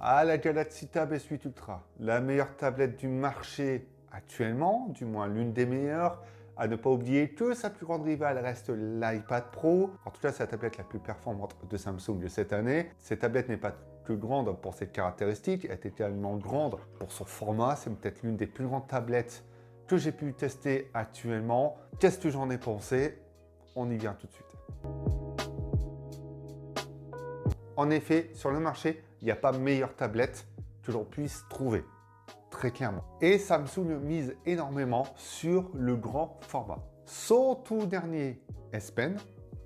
à la Galaxy Tab S8 Ultra, la meilleure tablette du marché actuellement, du moins l'une des meilleures. À ne pas oublier que sa plus grande rivale reste l'iPad Pro. En tout cas, c'est la tablette la plus performante de Samsung de cette année. Cette tablette n'est pas que grande pour ses caractéristiques, elle est également grande pour son format. C'est peut-être l'une des plus grandes tablettes que j'ai pu tester actuellement. Qu'est-ce que j'en ai pensé? On y vient tout de suite. En effet, sur le marché, il n'y a pas meilleure tablette que l'on puisse trouver. Très clairement. Et Samsung mise énormément sur le grand format. Son tout dernier S Pen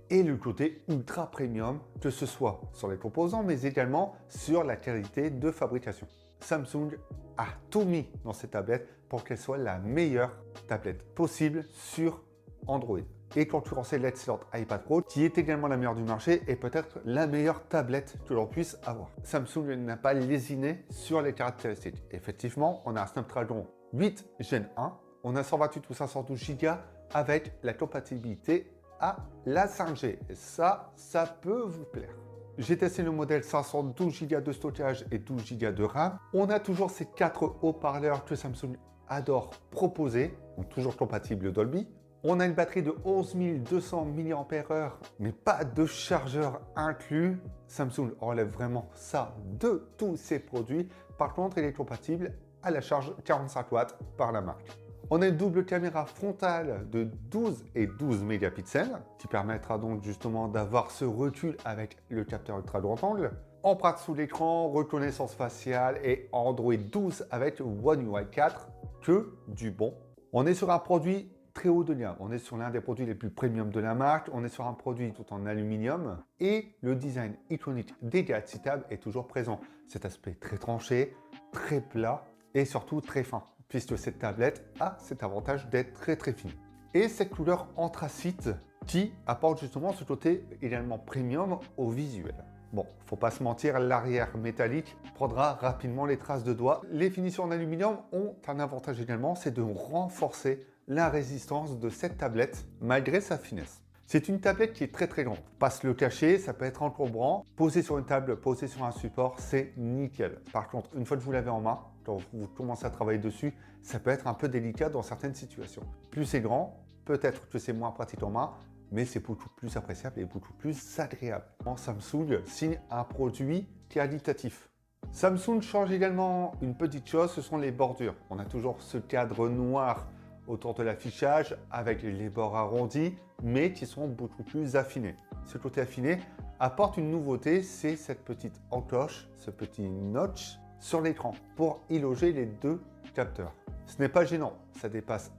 et le côté ultra premium, que ce soit sur les composants, mais également sur la qualité de fabrication. Samsung a tout mis dans cette tablette pour qu'elle soit la meilleure tablette possible sur Android. Et concurrencer l'excellente iPad Pro, qui est également la meilleure du marché et peut-être la meilleure tablette que l'on puisse avoir. Samsung n'a pas lésiné sur les caractéristiques. Effectivement, on a un Snapdragon 8 Gen 1, on a 128 ou 512 Go avec la compatibilité à la 5G. Et ça peut vous plaire. J'ai testé le modèle 512 Go de stockage et 12 Go de RAM. On a toujours ces 4 haut-parleurs que Samsung adore proposer, donc toujours compatibles Dolby. On a une batterie de 11 200 mAh, mais pas de chargeur inclus. Samsung relève vraiment ça de tous ses produits. Par contre, il est compatible à la charge 45 watts par la marque. On a une double caméra frontale de 12 et 12 mégapixels, qui permettra donc justement d'avoir ce recul avec le capteur ultra grand angle. Empreinte sous l'écran, reconnaissance faciale et Android 12 avec One UI 4, que du bon. On est sur un produit très haut de gamme. On est sur l'un des produits les plus premium de la marque. On est sur un produit tout en aluminium et le design iconique des Galaxy Tab est toujours présent. Cet aspect très tranché, très plat et surtout très fin, puisque cette tablette a cet avantage d'être très fine. Et cette couleur anthracite qui apporte justement ce côté également premium au visuel. Bon, faut pas se mentir, l'arrière métallique prendra rapidement les traces de doigts. Les finitions en aluminium ont un avantage également, c'est de renforcer la résistance de cette tablette malgré sa finesse. C'est une tablette qui est très grande. Pas se le cacher, ça peut être encombrant. Poser sur une table, poser sur un support, c'est nickel. Par contre, une fois que vous l'avez en main, quand vous commencez à travailler dessus, ça peut être un peu délicat dans certaines situations. Plus c'est grand, peut-être que c'est moins pratique en main, mais c'est beaucoup plus appréciable et beaucoup plus agréable. Samsung signe un produit qualitatif. Samsung change également une petite chose, ce sont les bordures. On a toujours ce cadre noir autour de l'affichage avec les bords arrondis, mais qui sont beaucoup plus affinés. Ce côté affiné apporte une nouveauté, c'est cette petite encoche, ce petit notch sur l'écran pour y loger les deux capteurs. Ce n'est pas gênant, ça dépasse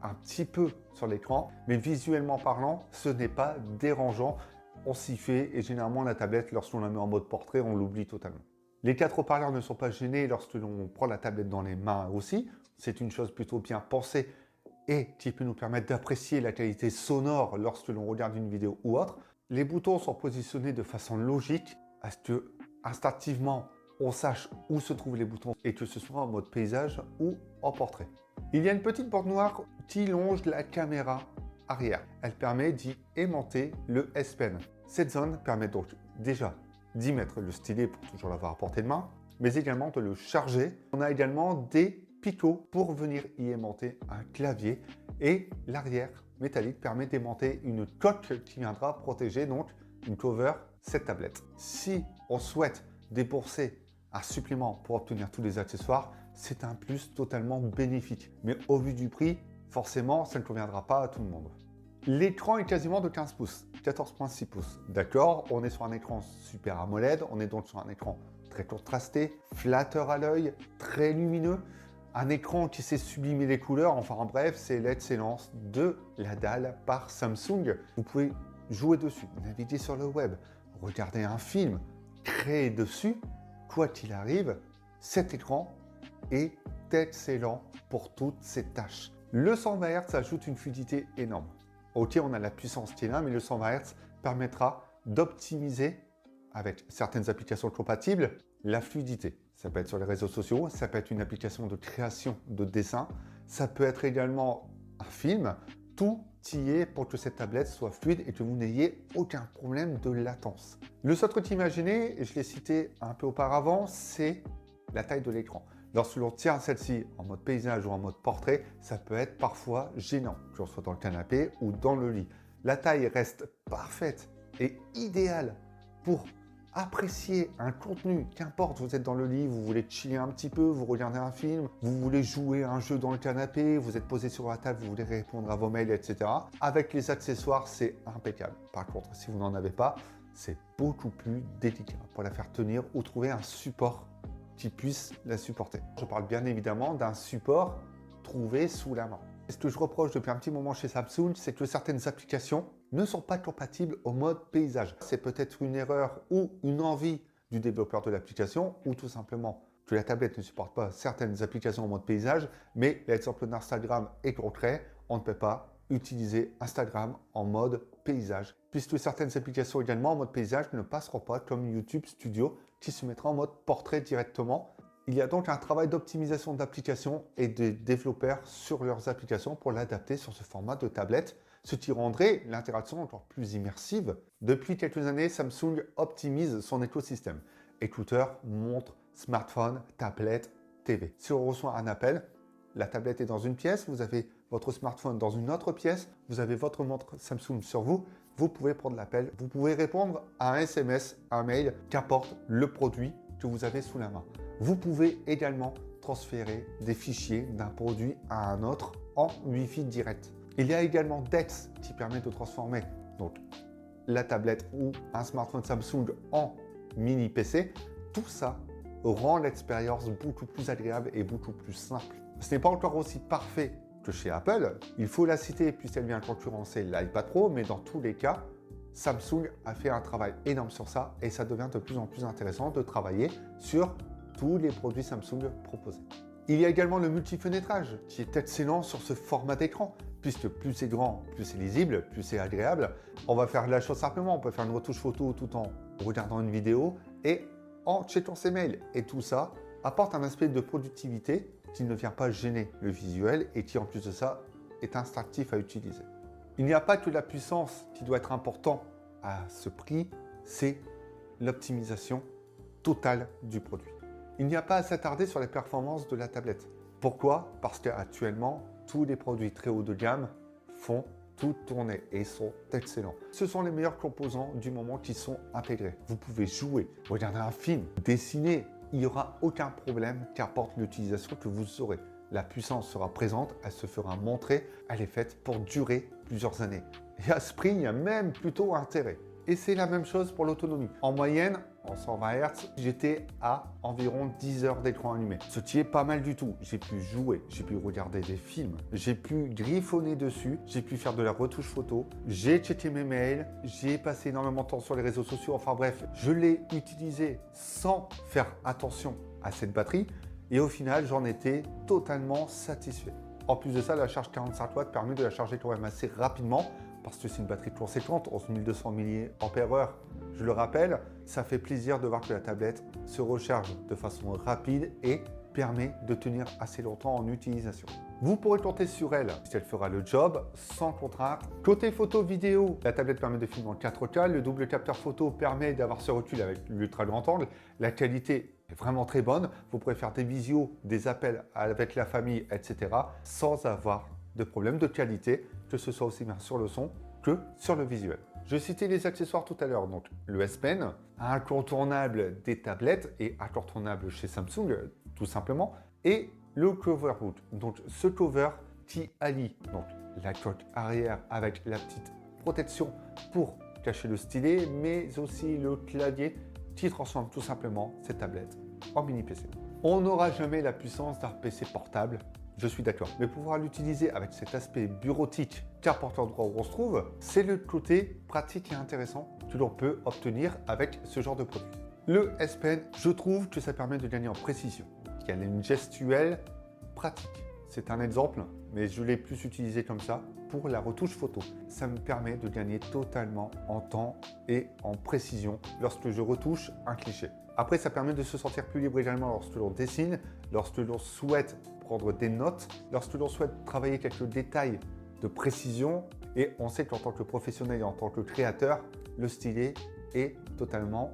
un petit peu sur l'écran, mais visuellement parlant, ce n'est pas dérangeant. On s'y fait et généralement la tablette, lorsqu'on la met en mode portrait, on l'oublie totalement. Les quatre haut-parleurs ne sont pas gênés lorsque l'on prend la tablette dans les mains aussi. C'est une chose plutôt bien pensée et qui peut nous permettre d'apprécier la qualité sonore lorsque l'on regarde une vidéo ou autre. Les boutons sont positionnés de façon logique à ce que instinctivement on sache où se trouvent les boutons et que ce soit en mode paysage ou en portrait. Il y a une petite bande noire qui longe la caméra arrière. Elle permet d'y aimanter le S Pen. Cette zone permet donc déjà d'y mettre le stylet pour toujours l'avoir à portée de main, mais également de le charger. On a également des picots pour venir y aimanter un clavier et l'arrière métallique permet d'aimanter une coque qui viendra protéger donc une cover cette tablette. Si on souhaite débourser un supplément pour obtenir tous les accessoires, c'est un plus totalement bénéfique. Mais au vu du prix, forcément, ça ne conviendra pas à tout le monde. L'écran est quasiment de 15 pouces, 14,6 pouces. D'accord, on est sur un écran Super AMOLED, on est donc sur un écran très contrasté, flatteur à l'œil, très lumineux. Un écran qui sait sublimer les couleurs, enfin bref, c'est l'excellence de la dalle par Samsung. Vous pouvez jouer dessus, naviguer sur le web, regarder un film, créer dessus. Quoi qu'il arrive, cet écran est excellent pour toutes ces tâches. Le 120 Hz ajoute une fluidité énorme. Ok, on a la puissance qui est là, mais le 120 Hz permettra d'optimiser, avec certaines applications compatibles, la fluidité. Ça peut être sur les réseaux sociaux, ça peut être une application de création de dessin, ça peut être également un film. Tout outillé pour que cette tablette soit fluide et que vous n'ayez aucun problème de latence. Le seul truc imaginé, et je l'ai cité un peu auparavant, c'est la taille de l'écran. Lorsque l'on tient celle-ci en mode paysage ou en mode portrait, ça peut être parfois gênant, que l'on soit dans le canapé ou dans le lit. La taille reste parfaite et idéale pour apprécier un contenu, qu'importe, vous êtes dans le lit, vous voulez chiller un petit peu, vous regardez un film, vous voulez jouer à un jeu dans le canapé, vous êtes posé sur la table, vous voulez répondre à vos mails, etc. Avec les accessoires, c'est impeccable. Par contre, si vous n'en avez pas, c'est beaucoup plus délicat pour la faire tenir ou trouver un support qui puisse la supporter. Je parle bien évidemment d'un support trouvé sous la main. Ce que je reproche depuis un petit moment chez Samsung, c'est que certaines applications ne sont pas compatibles au mode paysage. C'est peut-être une erreur ou une envie du développeur de l'application ou tout simplement que la tablette ne supporte pas certaines applications en mode paysage, mais l'exemple d'Instagram est concret, on ne peut pas utiliser Instagram en mode paysage, puisque certaines applications également en mode paysage ne passeront pas comme YouTube Studio qui se mettra en mode portrait directement. Il y a donc un travail d'optimisation d'applications et de développeurs sur leurs applications pour l'adapter sur ce format de tablette, ce qui rendrait l'interaction encore plus immersive. Depuis quelques années, Samsung optimise son écosystème. Écouteurs, montres, smartphones, tablettes, TV. Si on reçoit un appel, la tablette est dans une pièce, vous avez votre smartphone dans une autre pièce, vous avez votre montre Samsung sur vous, vous pouvez prendre l'appel, vous pouvez répondre à un SMS, un mail, qu'importe le produit que vous avez sous la main. Vous pouvez également transférer des fichiers d'un produit à un autre en Wi-Fi direct. Il y a également DeX qui permet de transformer donc la tablette ou un smartphone Samsung en mini PC. Tout ça rend l'expérience beaucoup plus agréable et beaucoup plus simple. Ce n'est pas encore aussi parfait que chez Apple. Il faut la citer puisqu'elle vient concurrencer l'iPad Pro, mais dans tous les cas, Samsung a fait un travail énorme sur ça et ça devient de plus en plus intéressant de travailler sur tous les produits Samsung proposés. Il y a également le multifenêtrage qui est excellent sur ce format d'écran, puisque plus c'est grand, plus c'est lisible, plus c'est agréable. On va faire la chose simplement, on peut faire une retouche photo tout en regardant une vidéo et en checkant ses mails. Et tout ça apporte un aspect de productivité qui ne vient pas gêner le visuel et qui en plus de ça est instinctif à utiliser. Il n'y a pas que la puissance qui doit être importante à ce prix, c'est l'optimisation totale du produit. Il n'y a pas à s'attarder sur les performances de la tablette. Pourquoi? Parce qu'actuellement, tous les produits très haut de gamme font tout tourner et sont excellents. Ce sont les meilleurs composants du moment qui sont intégrés. Vous pouvez jouer, regarder un film, dessiner. Il n'y aura aucun problème qu'apporte l'utilisation que vous aurez. La puissance sera présente, elle se fera montrer, elle est faite pour durer plusieurs années. Et à ce prix, il y a même plutôt intérêt. Et c'est la même chose pour l'autonomie. En moyenne, en 120 Hz, j'étais à environ 10 heures d'écran allumé. Ce qui est pas mal du tout. J'ai pu jouer, j'ai pu regarder des films, j'ai pu griffonner dessus, j'ai pu faire de la retouche photo, j'ai checké mes mails, j'ai passé énormément de temps sur les réseaux sociaux. Enfin bref, je l'ai utilisé sans faire attention à cette batterie. Et au final, j'en étais totalement satisfait. En plus de ça, la charge 45 watts permet de la charger quand même assez rapidement parce que c'est une batterie conséquente, 11200 mAh. Je le rappelle, ça fait plaisir de voir que la tablette se recharge de façon rapide et permet de tenir assez longtemps en utilisation. Vous pourrez compter sur elle si elle fera le job sans contrainte. Côté photo vidéo, la tablette permet de filmer en 4K, le double capteur photo permet d'avoir ce recul avec l'ultra grand angle, la qualité est vraiment très bonne, vous pourrez faire des visios, des appels avec la famille, etc. sans avoir de problème de qualité, que ce soit aussi bien sur le son que sur le visuel. Je citais les accessoires tout à l'heure, donc le S Pen, incontournable des tablettes et incontournable chez Samsung, tout simplement, et le cover hood, donc ce cover qui allie donc la coque arrière avec la petite protection pour cacher le stylet, mais aussi le clavier qui transforme tout simplement cette tablette en mini PC. On n'aura jamais la puissance d'un PC portable, je suis d'accord, mais pouvoir l'utiliser avec cet aspect bureautique qu'apporte l'endroit où on se trouve, c'est le côté pratique et intéressant que l'on peut obtenir avec ce genre de produit. Le S Pen, je trouve que ça permet de gagner en précision. Il y a une gestuelle pratique. C'est un exemple, mais je l'ai plus utilisé comme ça pour la retouche photo. Ça me permet de gagner totalement en temps et en précision lorsque je retouche un cliché. Après, ça permet de se sentir plus libre également lorsque l'on dessine, lorsque l'on souhaite prendre des notes, lorsque l'on souhaite travailler quelques détails de précision Et on sait qu'en tant que professionnel et en tant que créateur, le stylet est totalement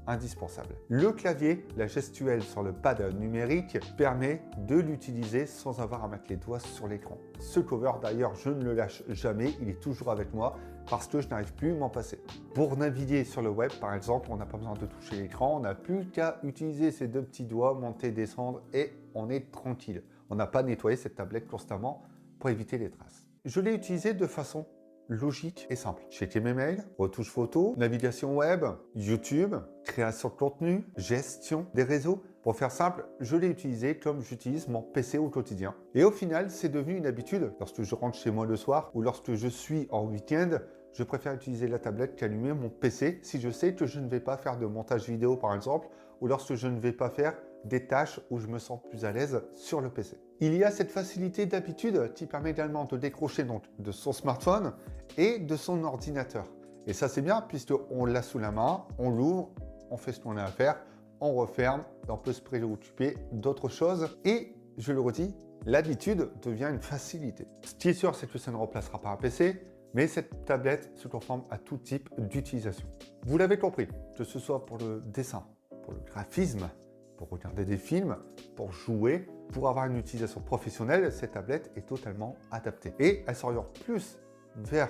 indispensable. Le clavier, la gestuelle sur le pad numérique permet de l'utiliser sans avoir à mettre les doigts sur l'écran. Ce cover d'ailleurs, je ne le lâche jamais, il est toujours avec moi parce que je n'arrive plus à m'en passer. Pour naviguer sur le web par exemple, on n'a pas besoin de toucher l'écran, on n'a plus qu'à utiliser ses deux petits doigts, monter, descendre et on est tranquille. On n'a pas nettoyé cette tablette constamment pour éviter les traces. Je l'ai utilisé de façon logique et simple. Checker mes mails, retouche photo, navigation web, YouTube, création de contenu, gestion des réseaux. Pour faire simple, je l'ai utilisé comme j'utilise mon PC au quotidien. Et au final, c'est devenu une habitude. Lorsque je rentre chez moi le soir ou lorsque je suis en week-end, je préfère utiliser la tablette qu'allumer mon PC si je sais que je ne vais pas faire de montage vidéo par exemple ou lorsque je ne vais pas faire des tâches où je me sens plus à l'aise sur le PC. Il y a cette facilité d'habitude qui permet également de décrocher donc de son smartphone et de son ordinateur. Et ça c'est bien puisqu'on l'a sous la main, on l'ouvre, on fait ce qu'on a à faire, on referme, on peut se préoccuper d'autres choses. Et je le redis, l'habitude devient une facilité. Ce qui est sûr, c'est que ça ne remplacera pas un PC, mais cette tablette se conforme à tout type d'utilisation. Vous l'avez compris, que ce soit pour le dessin, pour le graphisme, pour regarder des films, pour jouer, pour avoir une utilisation professionnelle, cette tablette est totalement adaptée. Et elle s'oriente plus vers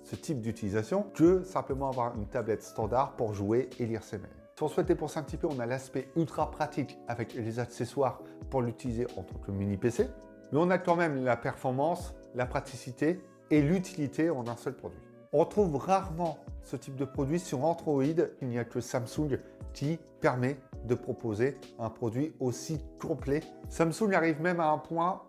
ce type d'utilisation que simplement avoir une tablette standard pour jouer et lire ses mails. Si on souhaite dépenser un petit peu, on a l'aspect ultra pratique avec les accessoires pour l'utiliser en tant que mini PC. Mais on a quand même la performance, la praticité et l'utilité en un seul produit. On retrouve rarement ce type de produit sur Android. Il n'y a que Samsung qui permet de proposer un produit aussi complet. Samsung arrive même à un point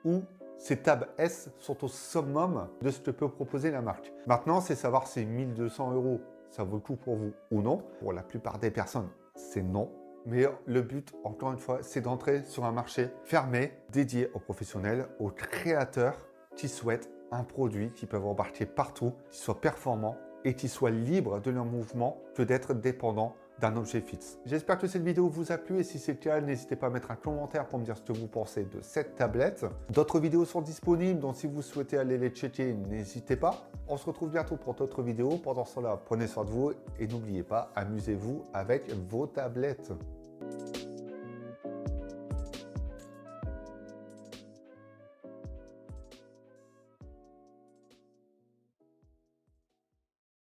où ces Tab S sont au summum de ce que peut proposer la marque. Maintenant, c'est savoir si 1 200 €, ça vaut le coup pour vous ou non. Pour la plupart des personnes, c'est non. Mais le but, encore une fois, c'est d'entrer sur un marché fermé, dédié aux professionnels, aux créateurs qui souhaitent un produit qui peuvent embarquer partout, qui soit performant et qui soit libre de leur mouvement que d'être dépendant d'un objet fixe. J'espère que cette vidéo vous a plu et si c'est le cas, n'hésitez pas à mettre un commentaire pour me dire ce que vous pensez de cette tablette. D'autres vidéos sont disponibles, donc si vous souhaitez aller les checker, n'hésitez pas. On se retrouve bientôt pour d'autres vidéos. Pendant ce temps-là, prenez soin de vous et n'oubliez pas, amusez-vous avec vos tablettes.